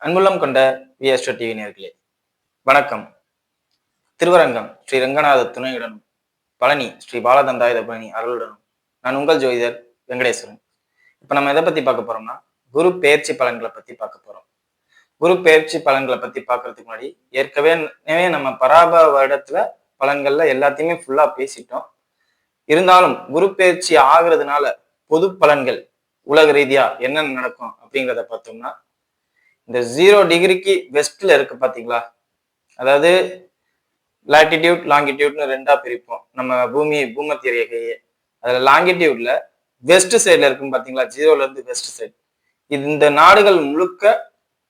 அன்புள்ளம் கொண்ட விஎஸ்டோ டிவி நேர்களே வணக்கம். திருவரங்கம் ஸ்ரீ ரங்கநாத துணையுடனும் பழனி ஸ்ரீ பாலதண்டாயுத பழனி அருளுடனும் நான் உங்கள் ஜோதிடர் வெங்கடேஸ்வரன். இப்ப நம்ம எதை பத்தி பார்க்க போறோம்னா குரு பெயர்ச்சி பலன்களை பத்தி பார்க்க போறோம். குரு பெயர்ச்சி பலன்களை பத்தி பார்க்கறதுக்கு முன்னாடி ஏற்கனவே நம்ம பராப வருடத்துல பலன்கள்ல எல்லாத்தையுமே ஃபுல்லா பேசிட்டோம். இருந்தாலும் குரு பெயர்ச்சி ஆகுறதுனால பொது பலன்கள் உலக ரீதியா என்னென்ன நடக்கும் அப்படிங்கிறத பார்த்தோம்னா, இந்த 0 டிகிரிக்கு வெஸ்ட்ல இருக்கு பாத்தீங்களா, அதாவது லாட்டிடியூட் லாங்கிடியூட்னு ரெண்டா பிரிப்போம் நம்ம பூமத்திய ரேகையே. அதுல லாங்கிடியூட்ல வெஸ்ட் சைட்ல இருக்கும் பாத்தீங்களா, 0ல இருந்து வெஸ்ட் சைடு, இந்த நாடுகள் முழுக்க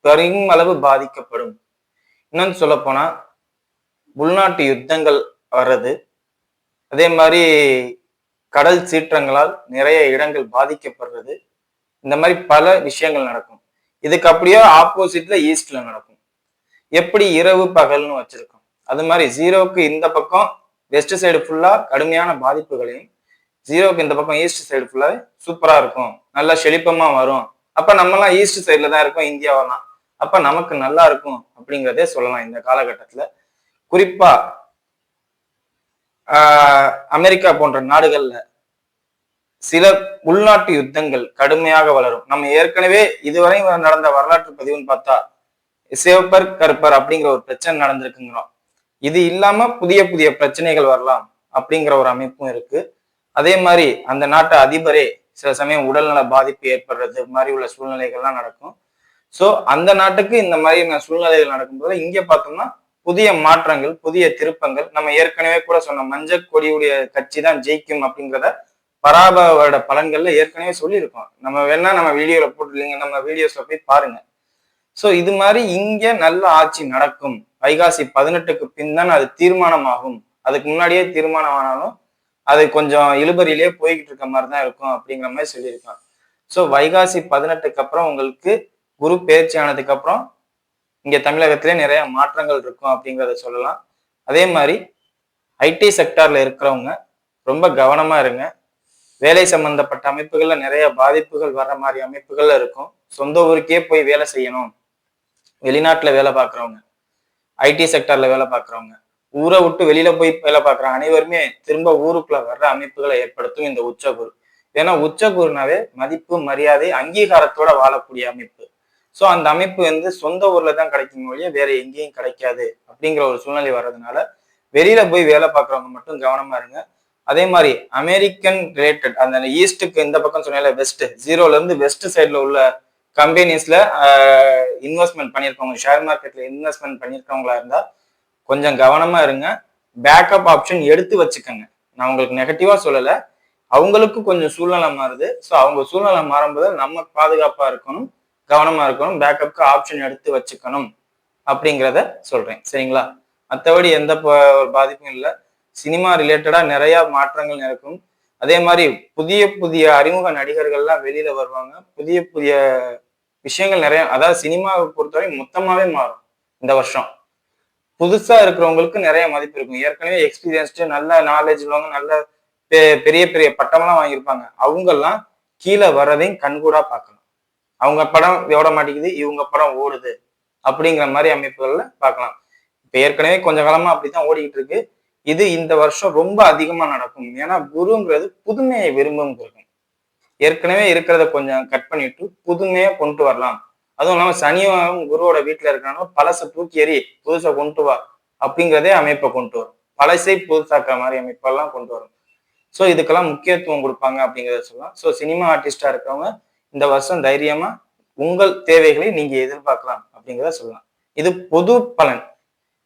பெரும் அளவு பாதிக்கப்படும். இன்னொன்னு சொல்ல போனா உள்நாட்டு யுத்தங்கள் வர்றது, அதே மாதிரி கடல் சீற்றங்களால் நிறைய இடங்கள் பாதிக்கப்படுறது, இந்த மாதிரி பல விஷயங்கள் நடக்கும். இதுக்கு அப்படியே ஆப்போசிட்ல ஈஸ்ட்ல நடக்கும். எப்படி இரவு பகல்னு வச்சிருக்கோம், அது மாதிரி 0க்கு இந்த பக்கம் வெஸ்ட் சைடு ஃபுல்லா கடுமையான பாதிப்புகளையும், 0க்கு இந்த பக்கம் ஈஸ்ட் சைடு ஃபுல்லா சூப்பரா இருக்கும், நல்லா செழிப்பமா வரும். அப்ப நம்ம எல்லாம் ஈஸ்ட் சைட்ல தான் இருக்கோம், இந்தியாவெல்லாம். அப்ப நமக்கு நல்லா இருக்கும் அப்படிங்கிறதே சொல்லலாம். இந்த காலகட்டத்துல குறிப்பா அமெரிக்கா போன்ற நாடுகள்ல சில உள்நாட்டு யுத்தங்கள் கடுமையாக வளரும். நம்ம ஏற்கனவே இதுவரை நடந்த வரலாற்று பதிவுன்னு பார்த்தா சிவப்பர் கருப்பர் அப்படிங்கிற ஒரு பிரச்சனை நடந்திருக்குங்கிறோம். இது இல்லாம புதிய புதிய பிரச்சனைகள் வரலாம் அப்படிங்கிற ஒரு அமைப்பும் இருக்கு. அதே மாதிரி அந்த நாட்டு அதிபரே சில சமயம் உடல்நல பாதிப்பு ஏற்படுறது மாதிரி உள்ள சூழ்நிலைகள்லாம் நடக்கும். சோ அந்த நாட்டுக்கு இந்த மாதிரி சூழ்நிலைகள் நடக்கும்போது இங்க பார்த்தோம்னா புதிய மாற்றங்கள், புதிய திருப்பங்கள். நம்ம ஏற்கனவே கூட சொன்ன மஞ்சள் கொடியுடைய கட்சி தான் ஜெயிக்கும் அப்படிங்கிறத பராபவரோட பலன்கள்ல ஏற்கனவே சொல்லியிருக்கோம். நம்ம வேணா நம்ம வீடியோல போட்டுருலீங்க, நம்ம வீடியோஸ்ல போய் பாருங்க. சோ இது மாதிரி இங்க நல்ல ஆட்சி நடக்கும். வைகாசி 18க்கு பின் தான் அது தீர்மானம் ஆகும். அதுக்கு முன்னாடியே தீர்மானம் ஆனாலும் அது கொஞ்சம் இழுபறியிலேயே போய்கிட்டு இருக்க மாதிரி தான் இருக்கும் அப்படிங்கிற மாதிரி சொல்லியிருக்கான். சோ வைகாசி 18க்கு அப்புறம் உங்களுக்கு குரு பெயர்ச்சி ஆனதுக்கு அப்புறம் இங்க தமிழகத்திலே நிறைய மாற்றங்கள் இருக்கும் அப்படிங்கிறத சொல்லலாம். அதே மாதிரி ஐடி செக்டார்ல இருக்கிறவங்க ரொம்ப கவனமா இருங்க. வேலை சம்பந்தப்பட்ட அமைப்புகள்ல நிறைய பாதிப்புகள் வர்ற மாதிரி அமைப்புகள்ல இருக்கும். சொந்த ஊருக்கே போய் வேலை செய்யணும், வெளிநாட்டுல வேலை பார்க்குறவங்க, ஐடி செக்டர்ல வேலை பார்க்குறவங்க, ஊரை விட்டு வெளியில போய் வேலை பார்க்குற அனைவருமே திரும்ப ஊருக்குள்ள வர்ற அமைப்புகளை ஏற்படுத்தும் இந்த உச்சகுரு. ஏன்னா உச்சகுருனாவே மதிப்பு, மரியாதை, அங்கீகாரத்தோட வாழக்கூடிய அமைப்பு. சோ அந்த அமைப்பு சொந்த ஊர்ல தான் கிடைக்கும் ஒழிய வேற எங்கேயும் கிடைக்காது அப்படிங்கிற ஒரு சூழ்நிலை வர்றதுனால வெளியில போய் வேலை பார்க்குறவங்க மட்டும் கவனமா இருங்க. அதே மாதிரி அமெரிக்கன் ரிலேட்டட் அந்த ஈஸ்டுக்கு இந்த பக்கம் சொன்னால வெஸ்ட், 0ல இருந்து வெஸ்ட் சைட்ல உள்ள கம்பெனிஸ்ல இன்வெஸ்ட்மெண்ட் பண்ணியிருக்கவங்க, ஷேர் மார்க்கெட்ல இன்வெஸ்ட்மெண்ட் பண்ணியிருக்கவங்களா இருந்தா கொஞ்சம் கவனமா இருங்க. பேக்கப் ஆப்ஷன் எடுத்து வச்சுக்கோங்க. நான் உங்களுக்கு நெகட்டிவா சொல்லல, அவங்களுக்கு கொஞ்சம் சூழ்நிலை மாறுது. ஸோ அவங்க சூழ்நிலை மாறும்போது நம்ம பாதுகாப்பா இருக்கணும், கவனமா இருக்கணும், பேக்கப்க்கு ஆப்ஷன் எடுத்து வச்சுக்கணும் அப்படிங்கிறத சொல்றேன். சரிங்களா? மற்றபடி எந்த பாதிப்பும் இல்லை. சினிமா ரிலேட்டடா நிறைய மாற்றங்கள் நடக்கும். அதே மாதிரி புதிய புதிய அறிமுக நடிகர்கள்லாம் வெளியில வருவாங்க. புதிய புதிய விஷயங்கள் நிறைய, அதாவது சினிமாவை பொறுத்தவரை மொத்தமாவே மாறும் இந்த வருஷம். புதுசா இருக்கிறவங்களுக்கு நிறைய மதிப்பு இருக்கும். ஏற்கனவே எக்ஸ்பீரியன்ஸ்டு நல்ல நாலேஜ் உள்ளவங்க, நல்ல பெரிய பெரிய பட்டம்லாம் வாங்கியிருப்பாங்க. அவங்கெல்லாம் கீழே வர்றதையும் கண்கூடா பார்க்கலாம். அவங்க படம் ஓட மாட்டேங்குது, இவங்க படம் ஓடுது அப்படிங்கிற மாதிரி அமைப்புகள்ல பார்க்கலாம். இப்ப ஏற்கனவே கொஞ்ச காலமா அப்படித்தான் ஓடிக்கிட்டு இருக்கு. இது இந்த வருஷம் ரொம்ப அதிகமா நடக்கும். ஏன்னா குருங்கிறது புதுமையை விரும்பும் கிரகம். ஏற்கனவே இருக்கிறத கொஞ்சம் கட் பண்ணிட்டு புதுமையா கொண்டு வரலாம். அதுவும் இல்லாம சனியும் குருவோட வீட்டுல இருக்கிறனால பழசை தூக்கி எறி, புதுசை கொண்டு வா அப்படிங்கிறதே அமைப்பை கொண்டு வரும். பழசை புதுசாக்குற மாதிரி அமைப்பெல்லாம் கொண்டு வரும். ஸோ இதுக்கெல்லாம் முக்கியத்துவம் கொடுப்பாங்க அப்படிங்கிறத சொல்லலாம். ஸோ சினிமா ஆர்டிஸ்டா இருக்கிறவங்க இந்த வருஷம் தைரியமா உங்கள் தேவைகளை நீங்க எதிர்பார்க்கலாம் அப்படிங்கிறத சொல்லலாம். இது பொது பலன்.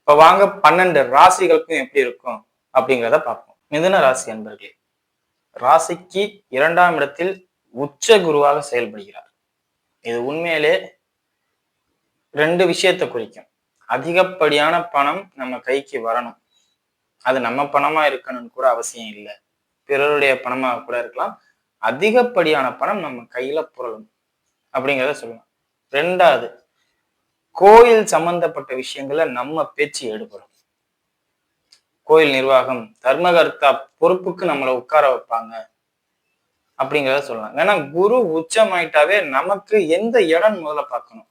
இப்ப வாங்க 12 ராசிகளுக்கும் எப்படி இருக்கும் அப்படிங்கிறத பார்ப்போம். மிதுன ராசி அன்பர்களே, ராசிக்கு 2ஆம் இடத்தில் உச்ச குருவாக செயல்படுகிறார். இது உண்மையிலே 2 விஷயத்தை குறிக்கும். அதிகப்படியான பணம் நம்ம கைக்கு வரணும். அது நம்ம பணமா இருக்கணும்னு கூட அவசியம் இல்லை, பிறருடைய பணமாக கூட இருக்கலாம். அதிகப்படியான பணம் நம்ம கையில புரளும் அப்படிங்கிறத சொல்லலாம். 2வது, கோயில் சம்பந்தப்பட்ட விஷயங்கள நம்ம பேச்சு எடுபடும். கோயில் நிர்வாகம், தர்மகர்த்தா பொறுப்புக்கு நம்மளை உட்கார வைப்பாங்க அப்படிங்கிறத சொல்லலாம். ஏன்னா குரு உச்சமாயிட்டாவே நமக்கு எந்த இடம் முதல்ல பார்க்கணும்,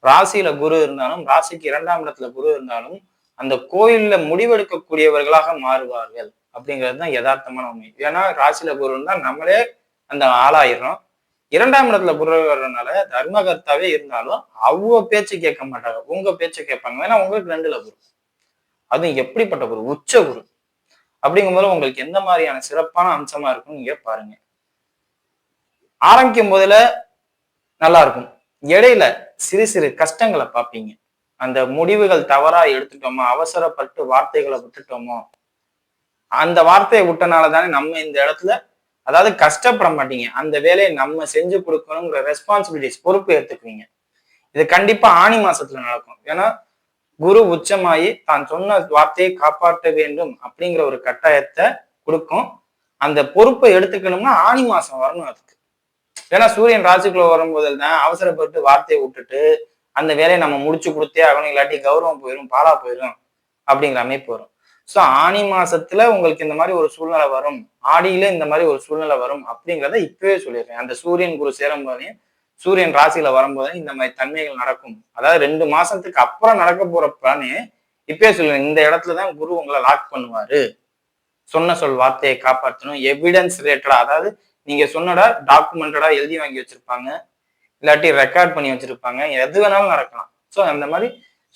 ராசியில குரு இருந்தாலும், ராசிக்கு 2ஆம் இடத்துல குரு இருந்தாலும், அந்த கோயில்ல முடிவெடுக்கக்கூடியவர்களாக மாறுவார்கள் அப்படிங்கிறது தான் யதார்த்தமான உண்மை. ஏன்னா ராசியில குரு இருந்தா நம்மளே அந்த ஆளாயிரும். 2ஆம் இடத்துல குரு வர்றதுனால தர்மகர்த்தாவே இருந்தாலும் அவங்க பேச்சு கேட்க மாட்டாங்க. உங்க பேச்ச கேட்பாங்க. ஏன்னா உங்களுக்கு 2ல குரு. அதுவும் எப்படிப்பட்ட குரு? உச்ச குரு. அப்படிங்கும்போது உங்களுக்கு எந்த மாதிரியான சிறப்பான அம்சமா இருக்கும்னு நீங்க பாருங்க. ஆரம்பிக்கும் போதுல நல்லா இருக்கும். இடையில சிறு சிறு கஷ்டங்களை பார்ப்பீங்க. அந்த முடிவுகள் தவறா எடுத்துட்டோமோ, அவசரப்பட்டு வார்த்தைகளை விட்டுட்டோமோ, அந்த வார்த்தையை விட்டனால தானே நம்ம இந்த இடத்துல அதாவது கஷ்டப்பட மாட்டீங்க. அந்த வேலையை நம்ம செஞ்சு கொடுக்கணுங்கிற ரெஸ்பான்சிபிலிட்டிஸ் பொறுப்பு ஏத்துக்குவீங்க. இது கண்டிப்பா ஆனி மாசத்துல நடக்கும். ஏன்னா குரு உச்சமாயி தான் சொன்ன வார்த்தையை காப்பாற்ற வேண்டும் அப்படிங்கிற ஒரு கட்டாயத்தை கொடுக்கும். அந்த பொறுப்பை எடுத்துக்கணும்னா ஆனி மாசம் வரணும் அதுக்கு. ஏன்னா சூரியன் ராசிக்குள்ள வரும்போதில் தான் அவசரப்பட்டு வார்த்தையை விட்டுட்டு அந்த வேலையை நம்ம முடிச்சு கொடுத்தே ஆகணும், இல்லாட்டி கௌரவம் போயிடும், பாலா போயிடும் அப்படிங்கிற அமைப்பு வரும். ஸோ ஆனி மாசத்துல உங்களுக்கு இந்த மாதிரி ஒரு சூழ்நிலை வரும், ஆடியில இந்த மாதிரி ஒரு சூழ்நிலை வரும் அப்படிங்கிறத இப்பவே சொல்லிடுறேன். அந்த சூரியன் குரு சேரும் போதையும் சூரியன் ராசியில வரும்போது இந்த மாதிரி தன்மைகள் நடக்கும். அதாவது 2 மாசத்துக்கு அப்புறம் நடக்க போற பிளானே இப்பயே சொல்லுவேன். இந்த இடத்துலதான் குரு உங்களை லாக் பண்ணுவாரு. சொன்ன சொல் வார்த்தையை காப்பாற்றணும். எவிடன்ஸ் ரிலேட்டடா, அதாவது நீங்க சொன்னடா டாக்குமெண்டடா எழுதி வாங்கி வச்சிருப்பாங்க, இல்லாட்டி ரெக்கார்ட் பண்ணி வச்சிருப்பாங்க. எது வேணாலும் நடக்கலாம். ஸோ அந்த மாதிரி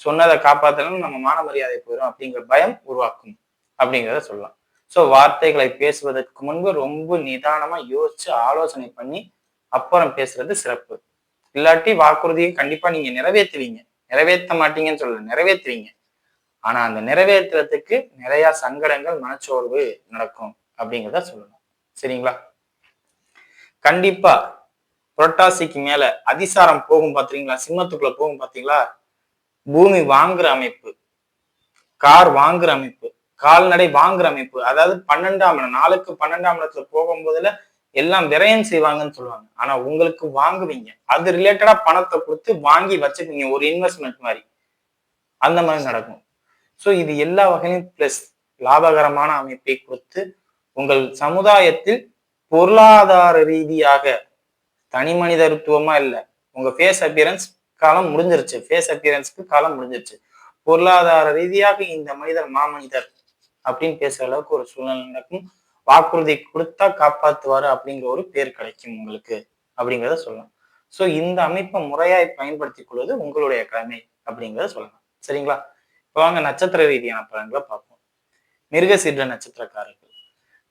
சொன்னதை காப்பாற்றணும், நம்ம மான மரியாதை போயிடும் அப்படிங்கிற பயம் உருவாக்கும் அப்படிங்கிறத சொல்லலாம். ஸோ வார்த்தைகளை பேசுவதற்கு முன்பு ரொம்ப நிதானமா யோசிச்சு ஆலோசனை பண்ணி அப்புறம் பேசுறது சிறப்பு. இல்லாட்டி வாக்குறுதியை கண்டிப்பா நீங்க நிறைவேற்றுவீங்க. நிறைவேற்ற மாட்டீங்கன்னு சொல்லல, நிறைவேற்றுவீங்க. ஆனா அந்த நிறைவேற்றுறதுக்கு நிறைய சங்கடங்கள், மனச்சோர்வு நடக்கும் அப்படிங்கிறத சொல்லணும். சரிங்களா? கண்டிப்பா புரட்டாசிக்கு மேல அதிசாரம் போகும் பாத்தீங்களா, சிம்மத்துக்குள்ள போகும் பாத்தீங்களா, பூமி வாங்குற அமைப்பு, கார் வாங்குற அமைப்பு, கால்நடை வாங்குற அமைப்பு, அதாவது 12ஆம் இடம், நாளுக்கு 12ஆம் இடத்துல போகும்போதுல எல்லாம் விரயம் செய்வாங்கன்னு சொல்லுவாங்க. ஆனா உங்களுக்கு வாங்குவீங்க. அது ரிலேட்டடா பணத்தை கொடுத்து வாங்கி வச்சுக்கீங்க, ஒரு இன்வெஸ்ட்மெண்ட் மாதிரி. அந்த மாதிரி நடக்கும். ஸோ இது எல்லா வகையிலும் பிளஸ் லாபகரமான அமைப்பை கொடுத்து உங்கள் சமுதாயத்தில் பொருளாதார ரீதியாக தனி மனிதத்துவமா இல்லை, உங்க ஃபேஸ் அப்பியரன்ஸ் காலம் முடிஞ்சிருச்சு, ஃபேஸ் அப்பியரன்ஸ்க்கு காலம் முடிஞ்சிருச்சு. பொருளாதார ரீதியாக இந்த மனிதர் மாமனிதர் அப்படின்னு பேசுற அளவுக்கு ஒரு சூழ்நிலை நடக்கும். வாக்குறுதி கொடுத்தா காப்பாத்துவாரு அப்படிங்கிற ஒரு பேர் கிடைக்கும் உங்களுக்கு அப்படிங்கிறத சொல்லலாம். ஸோ இந்த அமைப்பை முறையாய் பயன்படுத்திக் கொள்வது உங்களுடைய கடமை அப்படிங்கிறத சொல்லலாம். சரிங்களா? இப்போ வாங்க நட்சத்திர ரீதியான பலன்களை பார்ப்போம். மிருகசீட நட்சத்திரக்காரர்கள்.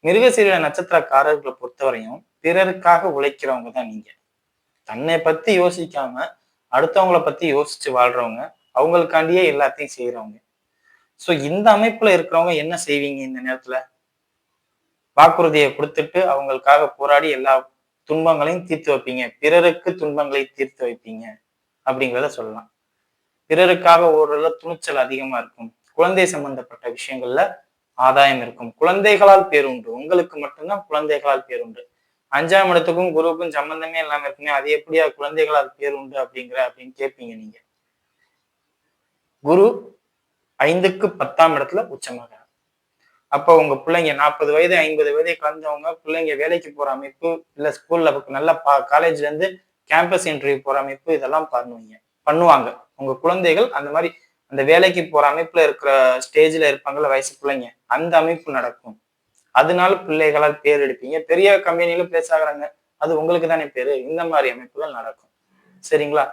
மிருகசீட நட்சத்திரக்காரர்களை பொறுத்தவரையும் பிறருக்காக உழைக்கிறவங்க தான் நீங்க. தன்னை பத்தி யோசிக்காம அடுத்தவங்களை பத்தி யோசிச்சு வாழ்றவங்க, அவங்களுக்காண்டியே எல்லாத்தையும் செய்யறவங்க. ஸோ இந்த அமைப்புல இருக்கிறவங்க என்ன செய்வீங்க இந்த நேரத்துல? வாக்குறுதியை கொடுத்துட்டு அவங்களுக்காக போராடி எல்லா துன்பங்களையும் தீர்த்து வைப்பீங்க. பிறருக்கு துன்பங்களை தீர்த்து வைப்பீங்க அப்படிங்கிறத சொல்லலாம். பிறருக்காக ஓடுறதுல துணிச்சல் அதிகமா இருக்கும். குழந்தை சம்பந்தப்பட்ட விஷயங்கள்ல ஆதாயம் இருக்கும். குழந்தைகளால் பேருண்டு. உங்களுக்கு மட்டும்தான் குழந்தைகளால் பேருண்டு. 5ஆம் இடத்துக்கும் குருவுக்கும் சம்பந்தமே இல்லாம இருக்குமே, அது எப்படியா குழந்தைகளால் பேருண்டு அப்படின்னு கேட்பீங்க நீங்க. குரு 5க்கு 10ஆம் இடத்துல உச்சமாக. அப்போ உங்க பிள்ளைங்க 40 வயது 50 வயதை கலந்தவங்க பிள்ளைங்க வேலைக்கு போற அமைப்பு, இல்ல ஸ்கூல்ல நல்ல காலேஜ்ல இருந்து கேம்பஸ் இன்டர்வியூ போற அமைப்பு, இதெல்லாம் பண்ணுவாங்க. உங்க குழந்தைகள் அந்த மாதிரி அந்த வேலைக்கு போற அமைப்புல இருக்கிற ஸ்டேஜ்ல இருப்பாங்கல்ல வயசு பிள்ளைங்க, அந்த அமைப்பு நடக்கும். அதனால பிள்ளைகளால் பேர் எடுப்பீங்க. பெரிய கம்பெனில பிளேஸ் ஆகுறாங்க, அது உங்களுக்கு தானே பேரு. இந்த மாதிரி அமைப்புகள் நடக்கும். சரிங்களா?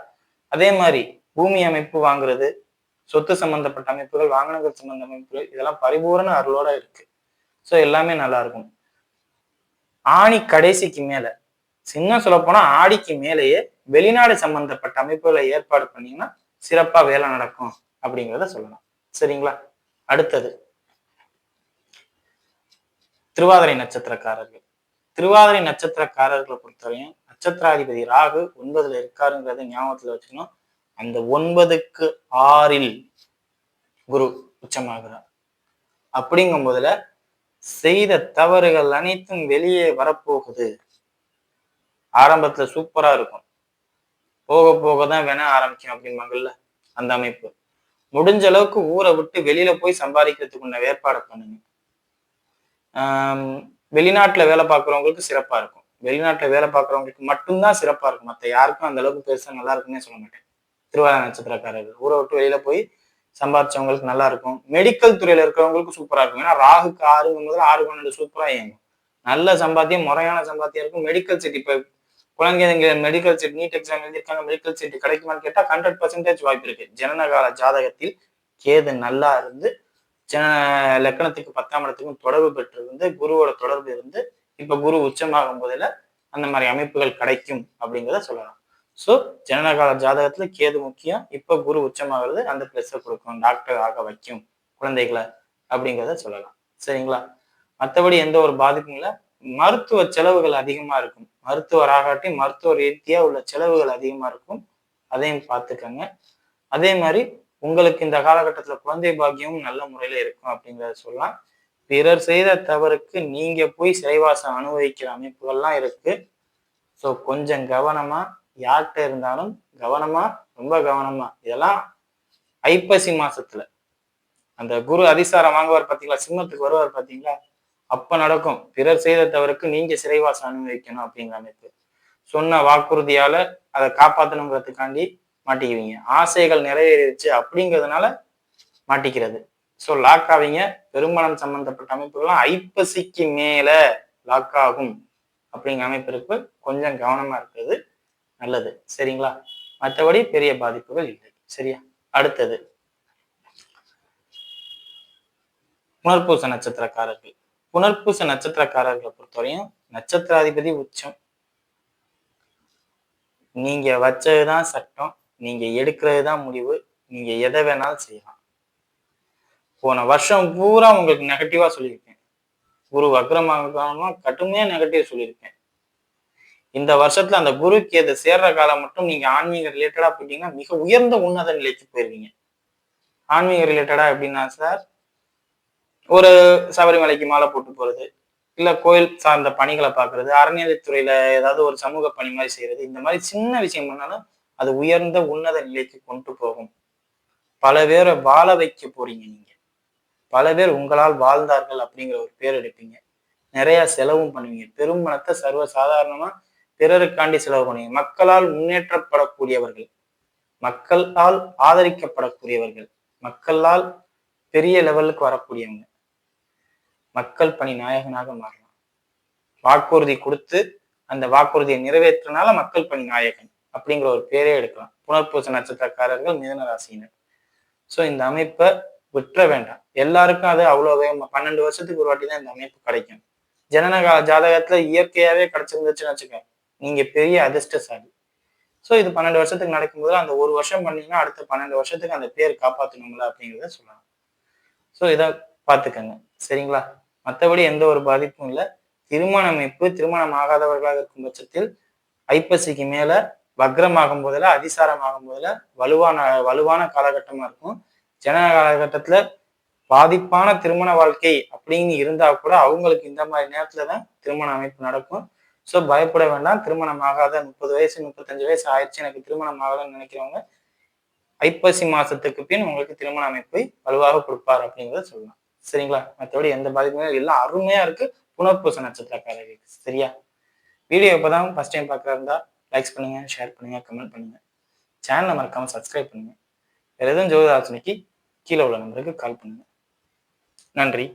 அதே மாதிரி பூமி அமைப்பு வாங்குறது, சொத்து சம்பந்தப்பட்ட அமைப்புகள், வாகனங்கள் சம்பந்த அமைப்புகள், இதெல்லாம் பரிபூரண அருளோட இருக்கு. ஸோ எல்லாமே நல்லா இருக்கும். ஆணி கடைசிக்கு மேல, சின்ன சொல்ல போனா ஆடிக்கு மேலேயே வெளிநாடு சம்பந்தப்பட்ட அமைப்புகளை ஏற்பாடு பண்ணீங்கன்னா சிறப்பா வேலை நடக்கும் அப்படிங்கிறத சொல்லலாம். சரிங்களா? அடுத்தது திருவாதிரை நட்சத்திரக்காரர்கள். திருவாதிரை நட்சத்திரக்காரர்களை பொறுத்தவரையும் நட்சத்திராதிபதி ராகு 9ல இருக்காருங்கிறத ஞாபகத்துல வச்சுக்கணும். அந்த 9க்கு 6ல் குரு உச்சமாகிறார். அப்படிங்கும் போதுல செய்த தவறுகள் அனைத்தும் வெளியே வரப்போகுது. ஆரம்பத்துல சூப்பரா இருக்கும், போக போகதான் வேணா ஆரம்பிக்கும் அப்படிம்பாங்கல்ல, அந்த அமைப்பு. முடிஞ்ச அளவுக்கு ஊரை விட்டு வெளியில போய் சம்பாதிக்கிறதுக்குள்ள ஏற்பாடு பண்ணுங்க. வெளிநாட்டுல வேலை பார்க்குறவங்களுக்கு சிறப்பா இருக்கும். வெளிநாட்டுல வேலை பார்க்குறவங்களுக்கு மட்டும்தான் சிறப்பா இருக்கும். மற்ற யாருக்கும் அந்த அளவுக்கு பெருசா நல்லா இருக்குன்னே சொல்ல மாட்டேன். திருவாதிரை நட்சத்திரக்காரர்கள் ஊரை விட்டு வெளியில போய் சம்பாதிச்சவங்களுக்கு நல்லா இருக்கும். மெடிக்கல் துறையில இருக்கிறவங்களுக்கு சூப்பரா இருக்கும். ஏன்னா ராகுக்கு 6 முதல் 6 12 சூப்பரா இயங்கும். நல்ல சம்பாத்தியம், முறையான சம்பாத்தியம் இருக்கும். மெடிக்கல் சீட் இப்ப குழந்தைங்க மெடிக்கல் சீட் நீட் எக்ஸாம் எழுதியிருக்காங்க, மெடிக்கல் சீட் கிடைக்குமான்னு கேட்டா 100% வாய்ப்பு இருக்கு. ஜனனகால ஜாதகத்தில் கேது நல்லா இருந்து லக்கணத்துக்கு 10ஆம் இடத்துக்கும் தொடர்பு பெற்று இருந்து குருவோட தொடர்பு இருந்து இப்ப குரு உச்சமாகும் போதுல அந்த மாதிரி அமைப்புகள் கிடைக்கும் அப்படிங்கிறத சொல்லலாம். சோ ஜனனகால ஜாதகத்துல கேது முக்கியம். இப்ப குரு உச்சமாகிறது அந்த பிளஸை கொடுக்கும், டாக்டர் ஆக வைக்கும் குழந்தைகளை அப்படிங்கிறத சொல்லலாம். சரிங்களா? மற்றபடி எந்த ஒரு பாதிப்பும் இல்லை. மருத்துவ செலவுகள் அதிகமா இருக்கும். மருத்துவராகாட்டி மருத்துவ ரீதியா உள்ள செலவுகள் அதிகமா இருக்கும். அதையும் பார்த்துக்கங்க. அதே மாதிரி உங்களுக்கு இந்த காலகட்டத்துல குழந்தை பாக்கியமும் நல்ல முறையில இருக்கும் அப்படிங்கிறத சொல்லலாம். பிறர் செய்த தவறுக்கு நீங்க போய் சிறைவாசம் அனுபவிக்கிற அமைப்புகள்லாம் இருக்கு. ஸோ கொஞ்சம் கவனமா, யார்கிட்ட இருந்தாலும் கவனமா, ரொம்ப கவனமா. இதெல்லாம் ஐப்பசி மாசத்துல அந்த குரு அதிசாரம் வாங்குவார் பார்த்தீங்களா, சிம்மத்துக்கு வருவார் பார்த்தீங்களா, அப்ப நடக்கும். பிறர் செய்த தவறுக்கு நீங்க சிறைவாசம் அனுபவிக்கணும் அப்படிங்கிற அமைப்பு. சொன்ன வாக்குறுதியால அதை காப்பாற்றணுங்கிறதுக்காண்டி மாட்டிக்குவீங்க. ஆசைகள் நிறைவேறிடுச்சு அப்படிங்கிறதுனால மாட்டிக்கிறது. ஸோ லாக் ஆவீங்க. பெருமளம் சம்பந்தப்பட்ட அமைப்புகள்லாம் ஐப்பசிக்கு மேல லாக் ஆகும் அப்படிங்கிற அமைப்பு இருக்கு. கொஞ்சம் கவனமா இருக்கிறது நல்லது. சரிங்களா? மற்றபடி பெரிய பாதிப்புகள் இல்லை. சரியா? அடுத்தது புனர்பூச நட்சத்திரக்காரர்கள். புனர்பூச நட்சத்திரக்காரர்களை பொறுத்தவரையும் நட்சத்திராதிபதி உச்சம். நீங்க வச்சதுதான் சட்டம், நீங்க எடுக்கிறதுதான் முடிவு, நீங்க எதை வேணாலும் செய்யலாம். போன வருஷம் பூரா உங்களுக்கு நெகட்டிவா சொல்லியிருக்கேன். குரு வக்ரமாக கடுமையா நெகட்டிவ் சொல்லியிருக்கேன். இந்த வருஷத்துல அந்த குருக்கு எது சேர்ற காலம் மட்டும் நீங்க ஆன்மீக ரிலேட்டடா போயிட்டீங்கன்னா மிக உயர்ந்த உன்னத நிலைக்கு போயிருவீங்க. ஆன்மீக ரிலேட்டடா எப்படின்னா சார், ஒரு சபரிமலைக்கு மாலை போட்டு போறது, இல்ல கோயில் சார்ந்த பணிகளை பாக்குறது, அறநிலையத்துறையில ஏதாவது ஒரு சமூக பணி மாதிரி செய்யறது, இந்த மாதிரி சின்ன விஷயம் பண்ணாலும் அது உயர்ந்த உன்னத நிலைக்கு கொண்டு போகும். பல பேரை வாழ வைக்க போறீங்க நீங்க. பல பேர் உங்களால் வாழ்ந்தார்கள் அப்படிங்கிற ஒரு பேர் எடுப்பீங்க. நிறைய செலவும் பண்ணுவீங்க. பெரும் பணத்தை சர்வ சாதாரணமா பிறருக்காண்டி செலவு பண்ணுவீங்க. மக்களால் முன்னேற்றப்படக்கூடியவர்கள், மக்களால் ஆதரிக்கப்படக்கூடியவர்கள், மக்களால் பெரிய லெவலுக்கு வரக்கூடியவங்க, மக்கள் பணி நாயகனாக மாறலாம். வாக்குறுதி கொடுத்து அந்த வாக்குறுதியை நிறைவேற்றினால மக்கள் பணி நாயகன் அப்படிங்கிற ஒரு பேரே எடுக்கலாம். புனர்பூச நட்சத்திரக்காரர்கள் மிதுன ராசியினர். ஸோ இந்த அமைப்பை விட்டுற வேண்டாம். எல்லாருக்கும் அது அவ்வளவு 12 வருஷத்துக்கு ஒரு வாட்டி தான் இந்த அமைப்பு கிடைக்கும். ஜனனகால ஜாதகத்துல இயற்கையாவே கிடைச்சிருந்துச்சுன்னு வச்சுக்க, நீங்க பெரிய அதிர்ஷ்டசாலி. ஸோ இது 12 வருஷத்துக்கு நடக்கும்போது அந்த ஒரு வருஷம் பண்ணீங்கன்னா அடுத்த 12 வருஷத்துக்கு அந்த பேர் காப்பாற்றணும்ல அப்படிங்கிறத சொல்லலாம். ஸோ இதை பார்த்துக்கங்க. சரிங்களா? மற்றபடி எந்த ஒரு பாதிப்பும் இல்லை. திருமண அமைப்பு திருமணம் ஆகாதவர்களாக இருக்கும் பட்சத்தில் ஐப்பசிக்கு மேல வக்ரமாகும் போதுல, அதிசாரம் ஆகும் போதுல வலுவான காலகட்டமா இருக்கும். ஜனன காலகட்டத்துல பாதிப்பான திருமண வாழ்க்கை அப்படின்னு இருந்தா கூட அவங்களுக்கு இந்த மாதிரி நேரத்துலதான் திருமண அமைப்பு நடக்கும். ஸோ பயப்பட வேண்டாம். திருமணம் ஆகாத 30 வயசு 35 வயசு ஆயிடுச்சு எனக்கு திருமணம் ஆகாதுன்னு நினைக்கிறவங்க ஐப்பசி மாசத்துக்கு பின் உங்களுக்கு திருமண அமைப்பை வலுவாக கொடுப்பார் அப்படிங்கிறத சொல்லலாம். சரிங்களா? மற்றபடி எந்த பாதிப்புமே எல்லாம் அருமையா இருக்கு புனர்பூச நட்சத்திரக்காரர்களுக்கு. சரியா? வீடியோ இப்பதான் ஃபர்ஸ்ட் டைம் பார்க்கறதா இருந்தா லைக்ஸ் பண்ணுங்க, ஷேர் பண்ணுங்க, கமெண்ட் பண்ணுங்க. சேனலை மறக்காம சப்ஸ்கிரைப் பண்ணுங்க. வேற எதுவும் ஜோதிட ஆலோசனைக்கு கீழே உள்ள நம்பருக்கு கால் பண்ணுங்க. நன்றி.